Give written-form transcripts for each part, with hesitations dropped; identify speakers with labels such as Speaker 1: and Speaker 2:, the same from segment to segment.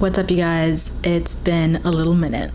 Speaker 1: What's up, you guys? It's been a little minute.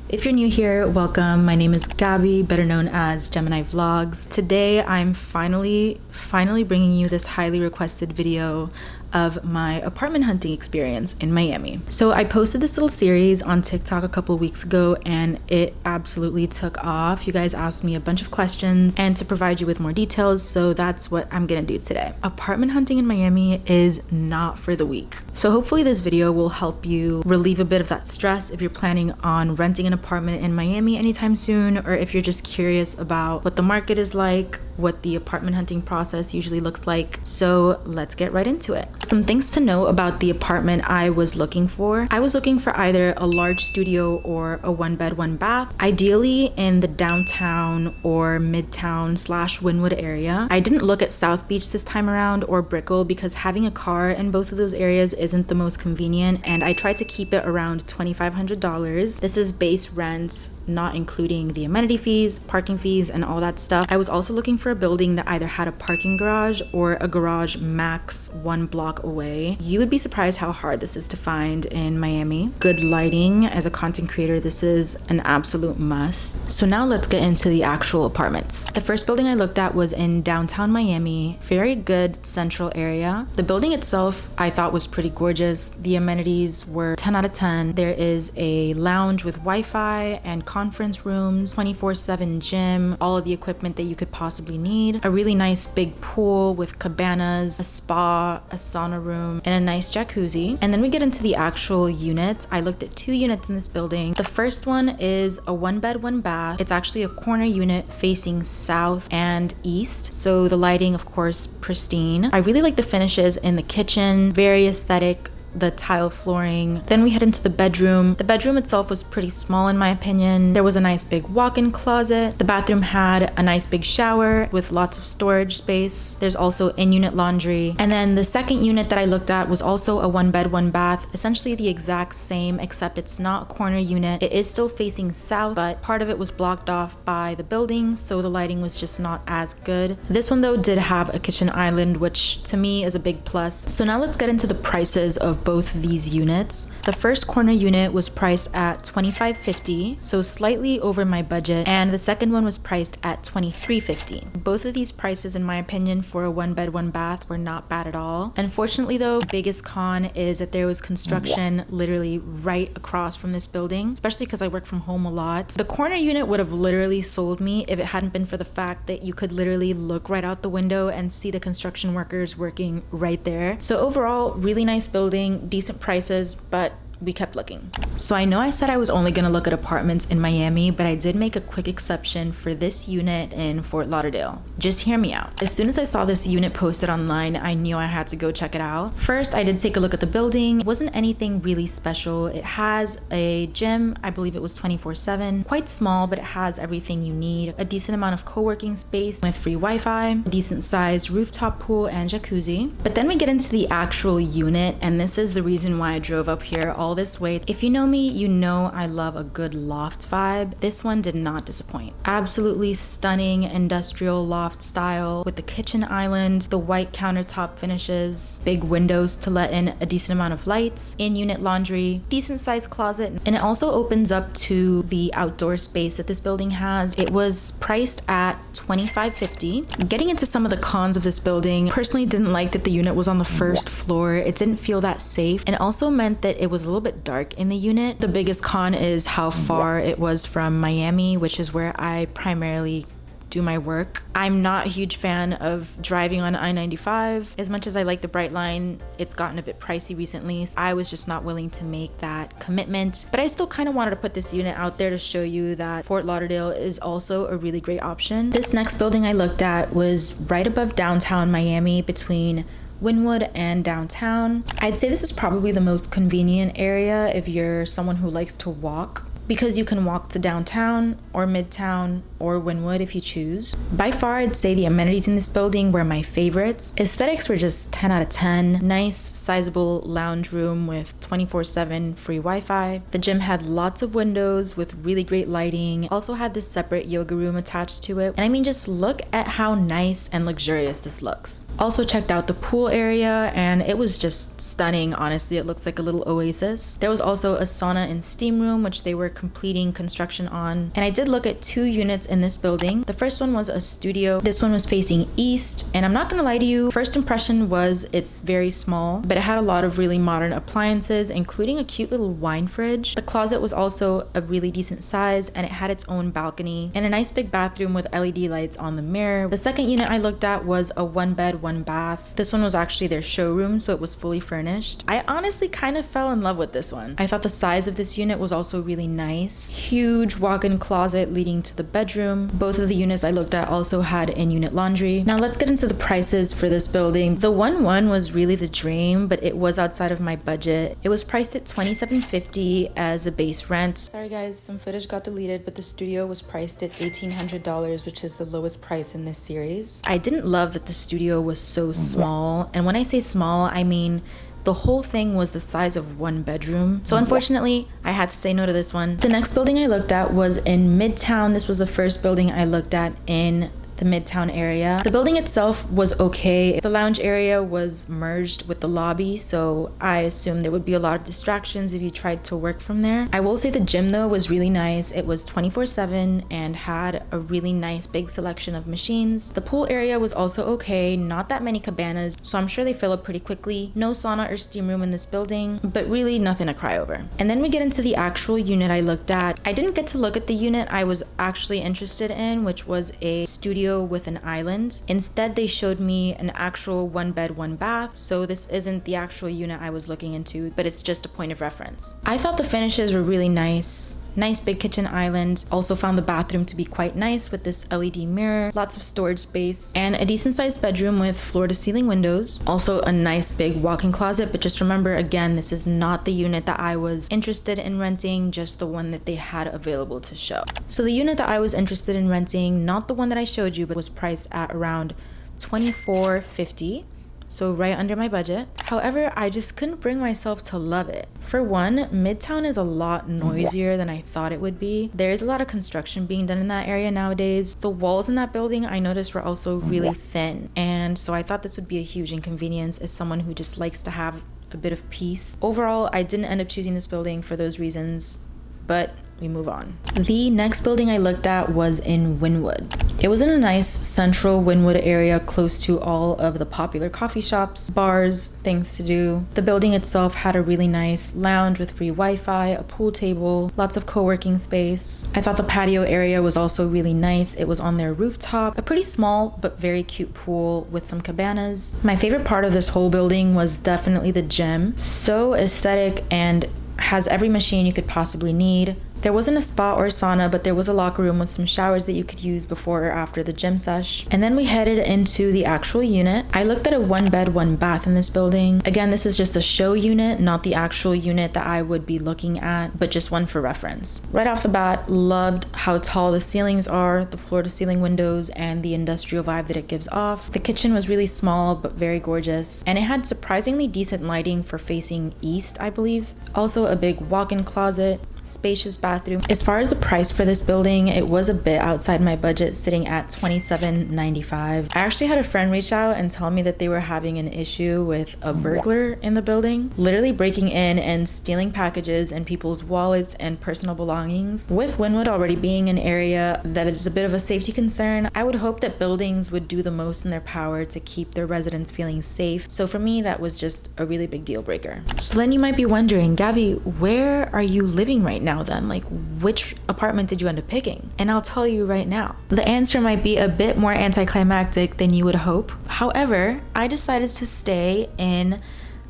Speaker 1: If you're new here, welcome. My name is Gabby, better known as Gemini Vlogs. Today, I'm finally bringing you this highly requested video of my apartment hunting experience in Miami. So I posted this little series on TikTok a couple of weeks ago and it absolutely took off. You guys asked me a bunch of questions and to provide you with more details, so that's what I'm gonna do today. Apartment hunting in Miami is not for the weak. So hopefully this video will help you relieve a bit of that stress if you're planning on renting an apartment in Miami anytime soon, or if you're just curious about what the market is like, what the apartment hunting process usually looks like. So let's get right into it. Some things to know about the apartment I was looking for. I was looking for either a large studio or a 1-bed, 1-bath, ideally in the downtown or midtown / Wynwood area. I didn't look at South Beach this time around or Brickell because having a car in both of those areas isn't the most convenient, and I tried to keep it around $2,500. This is base rent, not including the amenity fees, parking fees, and all that stuff. I was also looking for a building that either had a parking garage or a garage max 1 block away. You would be surprised how hard this is to find in Miami. Good lighting. As a content creator, this is an absolute must. So now let's get into the actual apartments. The first building I looked at was in downtown Miami. Very good central area. The building itself I thought was pretty gorgeous. The amenities were 10 out of 10. There is a lounge with Wi-Fi and conference rooms, 24/7 gym, all of the equipment that you could possibly need, a really nice big pool with cabanas, a spa, a sauna room, and a nice jacuzzi. And then we get into the actual units. I looked at 2 units in this building. The first one is a 1-bed, 1-bath. It's actually a corner unit facing south and east, so the lighting, of course, pristine. I really like the finishes in the kitchen, very aesthetic, the tile flooring. Then we head into the bedroom. The bedroom itself was pretty small in my opinion. There was a nice big walk-in closet. The bathroom had a nice big shower with lots of storage space. There's also in-unit laundry. And then the second unit that I looked at was also a 1-bed, 1-bath, essentially the exact same, except it's not a corner unit. It is still facing south, but part of it was blocked off by the building, so the lighting was just not as good. This one though did have a kitchen island, which to me is a big plus. So now let's get into the prices of both these units. The first corner unit was priced at $25.50, so slightly over my budget, and the second one was priced at $23.50. Both of these prices, in my opinion, for a 1-bed, 1-bath were not bad at all. Unfortunately though, biggest con is that there was construction literally right across from this building, especially because I work from home a lot. The corner unit would have literally sold me if it hadn't been for the fact that you could literally look right out the window and see the construction workers working right there. So overall, really nice building, decent prices, but we kept looking. So I know I said I was only gonna look at apartments in Miami, but I did make a quick exception for this unit in Fort Lauderdale. Just hear me out. As soon as I saw this unit posted online, I knew I had to go check it out. First, I did take a look at the building. It wasn't anything really special. It has a gym, I believe it was 24/7, quite small, but it has everything you need. A decent amount of co-working space with free Wi-Fi, a decent sized rooftop pool and jacuzzi. But then we get into the actual unit, and this is the reason why I drove up here all this way. If you know me, you know I love a good loft vibe. This one did not disappoint. Absolutely stunning industrial loft style with the kitchen island, the white countertop finishes, big windows to let in a decent amount of lights, in-unit laundry, decent sized closet, and it also opens up to the outdoor space that this building has. It was priced at $25.50. Getting into some of the cons of this building, personally didn't like that the unit was on the first floor. It didn't feel that safe, and it also meant that it was a little bit dark in the unit. The biggest con is how far it was from Miami, which is where I primarily do my work. I'm not a huge fan of driving on I-95. As much as I like the Bright Line, it's gotten a bit pricey recently. So I was just not willing to make that commitment. But I still kind of wanted to put this unit out there to show you that Fort Lauderdale is also a really great option. This next building I looked at was right above downtown Miami, between Wynwood and downtown. I'd say this is probably the most convenient area if you're someone who likes to walk. because you can walk to downtown or midtown or Wynwood if you choose. By far, I'd say the amenities in this building were my favorites. Aesthetics were just 10 out of 10. Nice, sizable lounge room with 24/7 free Wi-Fi. The gym had lots of windows with really great lighting. Also had this separate yoga room attached to it. And I mean, just look at how nice and luxurious this looks. Also checked out the pool area and it was just stunning. Honestly, it looks like a little oasis. There was also a sauna and steam room, which they were completing construction on. And I did look at 2 units in this building. The first one was a studio. This one was facing east. And I'm not gonna lie to you, first impression was it's very small, but it had a lot of really modern appliances, including a cute little wine fridge. The closet was also a really decent size and it had its own balcony and a nice big bathroom with LED lights on the mirror. The second unit I looked at was a 1-bed, 1-bath. This one was actually their showroom, so it was fully furnished. I honestly kind of fell in love with this one. I thought the size of this unit was also really nice. Huge walk-in closet leading to the bedroom. Both of the units I looked at also had in-unit laundry. Now let's get into the prices for this building. The 1-1 was really the dream, but it was outside of my budget. It was priced at $2,750 as a base rent. Sorry guys, some footage got deleted, but the studio was priced at $1,800, which is the lowest price in this series. I didn't love that the studio was so small, and when I say small, I mean the whole thing was the size of 1 bedroom. So unfortunately, I had to say no to this one. The next building I looked at was in Midtown. This was the first building I looked at in the Midtown area. The building itself was okay. The lounge area was merged with the lobby, so I assumed there would be a lot of distractions if you tried to work from there. I will say the gym though was really nice. It was 24/7 and had a really nice big selection of machines. The pool area was also okay, not that many cabanas, so I'm sure they fill up pretty quickly. No sauna or steam room in this building, but really nothing to cry over. And then we get into the actual unit I looked at. I didn't get to look at the unit I was actually interested in, which was a studio with an island. Instead, they showed me an actual 1-bed, 1-bath, so this isn't the actual unit I was looking into, but it's just a point of reference. I thought the finishes were really nice. Nice big kitchen island. Also found the bathroom to be quite nice with this LED mirror, lots of storage space, and a decent sized bedroom with floor to ceiling windows. Also a nice big walk-in closet, but just remember again, this is not the unit that I was interested in renting, just the one that they had available to show. So the unit that I was interested in renting, not the one that I showed you, but was priced at around $2,450. So right under my budget. However, I just couldn't bring myself to love it. For one, Midtown is a lot noisier than I thought it would be. There is a lot of construction being done in that area nowadays. The walls in that building I noticed were also really thin, and so I thought this would be a huge inconvenience as someone who just likes to have a bit of peace. Overall, I didn't end up choosing this building for those reasons, but we move on. The next building I looked at was in Wynwood. It was in a nice central Wynwood area close to all of the popular coffee shops, bars, things to do. The building itself had a really nice lounge with free Wi-Fi, a pool table, lots of co-working space. I thought the patio area was also really nice. It was on their rooftop, a pretty small but very cute pool with some cabanas. My favorite part of this whole building was definitely the gym. So aesthetic and has every machine you could possibly need. There wasn't a spa or sauna, but there was a locker room with some showers that you could use before or after the gym sesh. And then we headed into the actual unit. I looked at a 1-bed, 1-bath in this building. Again, this is just a show unit, not the actual unit that I would be looking at, but just one for reference. Right off the bat, loved how tall the ceilings are, the floor to ceiling windows, and the industrial vibe that it gives off. The kitchen was really small, but very gorgeous. And it had surprisingly decent lighting for facing east, I believe. Also a big walk-in closet, spacious bathroom. As far as the price for this building, it was a bit outside my budget, sitting at $27.95. I actually had a friend reach out and tell me that they were having an issue with a burglar in the building, literally breaking in and stealing packages and people's wallets and personal belongings. With Wynwood already being an area that is a bit of a safety concern, I would hope that buildings would do the most in their power to keep their residents feeling safe. So for me, that was just a really big deal breaker. So then you might be wondering, Gabby, where are you living right now then? Like, which apartment did you end up picking? And I'll tell you right now. The answer might be a bit more anticlimactic than you would hope. However, I decided to stay in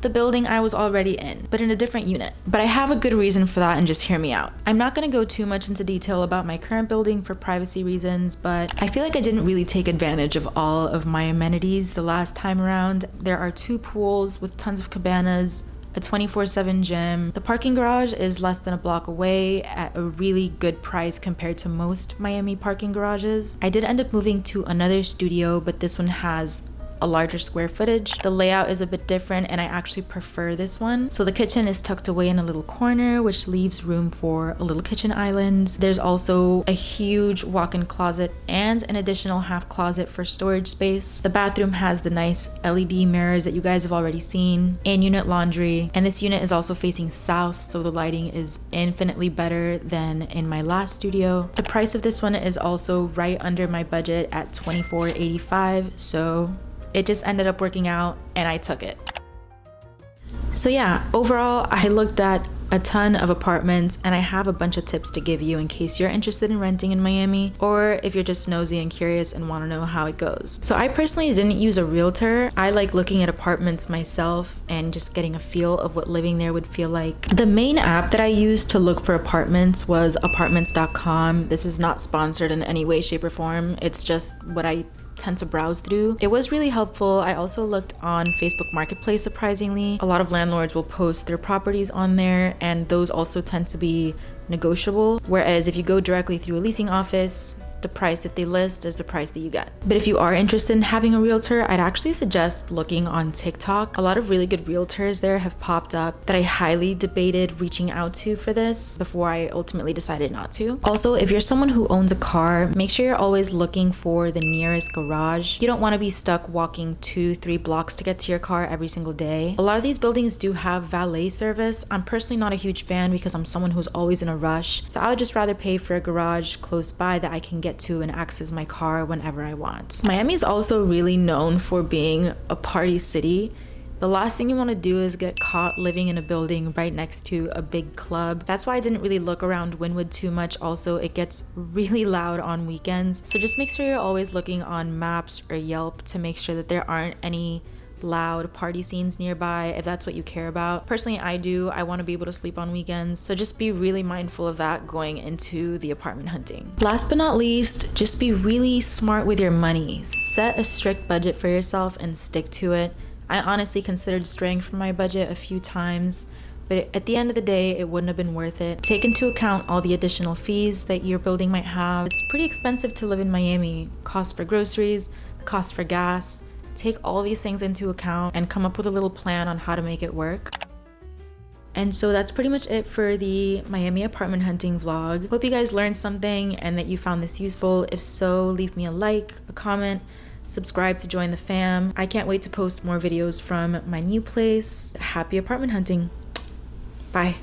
Speaker 1: the building I was already in, but in a different unit. But I have a good reason for that, and just hear me out. I'm not going to go too much into detail about my current building for privacy reasons, but I feel like I didn't really take advantage of all of my amenities the last time around. There are 2 pools with tons of cabanas, a 24/7 gym. The parking garage is less than a block away at a really good price compared to most Miami parking garages. I did end up moving to another studio, but this one has a larger square footage. The layout is a bit different and I actually prefer this one. So the kitchen is tucked away in a little corner, which leaves room for a little kitchen island. There's also a huge walk-in closet and an additional half closet for storage space. The bathroom has the nice LED mirrors that you guys have already seen, and unit laundry. And this unit is also facing south, so the lighting is infinitely better than in my last studio. The price of this one is also right under my budget at $24.85, so it just ended up working out and I took it. So yeah, overall, I looked at a ton of apartments and I have a bunch of tips to give you in case you're interested in renting in Miami, or if you're just nosy and curious and want to know how it goes. So I personally didn't use a realtor. I like looking at apartments myself and just getting a feel of what living there would feel like. The main app that I used to look for apartments was apartments.com. This is not sponsored in any way, shape, or form. It's just what I tend to browse through. It was really helpful. I also looked on Facebook Marketplace, surprisingly. A lot of landlords will post their properties on there and those also tend to be negotiable. Whereas if you go directly through a leasing office, the price that they list is the price that you get. But if you are interested in having a realtor, I'd actually suggest looking on TikTok. A lot of really good realtors there have popped up that I highly debated reaching out to for this before I ultimately decided not to. Also, if you're someone who owns a car, make sure you're always looking for the nearest garage. You don't want to be stuck walking 2-3 blocks to get to your car every single day. A lot of these buildings do have valet service. I'm personally not a huge fan because I'm someone who's always in a rush. So I would just rather pay for a garage close by that I can get to and access my car whenever I want. Miami is also really known for being a party city. The last thing you want to do is get caught living in a building right next to a big club. That's why I didn't really look around Wynwood too much. Also, it gets really loud on weekends. So just make sure you're always looking on Maps or Yelp to make sure that there aren't any loud party scenes nearby, if that's what you care about. Personally, I do. I want to be able to sleep on weekends, so just be really mindful of that going into the apartment hunting. Last but not least, just be really smart with your money. Set a strict budget for yourself and stick to it. I honestly considered straying from my budget a few times, but at the end of the day, it wouldn't have been worth it. Take into account all the additional fees that your building might have. It's pretty expensive to live in Miami. Cost for groceries, the cost for gas. Take all these things into account and come up with a little plan on how to make it work. And so that's pretty much it for the Miami apartment hunting vlog. Hope you guys learned something and that you found this useful. If so, leave me a like, a comment, subscribe to join the fam. I can't wait to post more videos from my new place. Happy apartment hunting. Bye.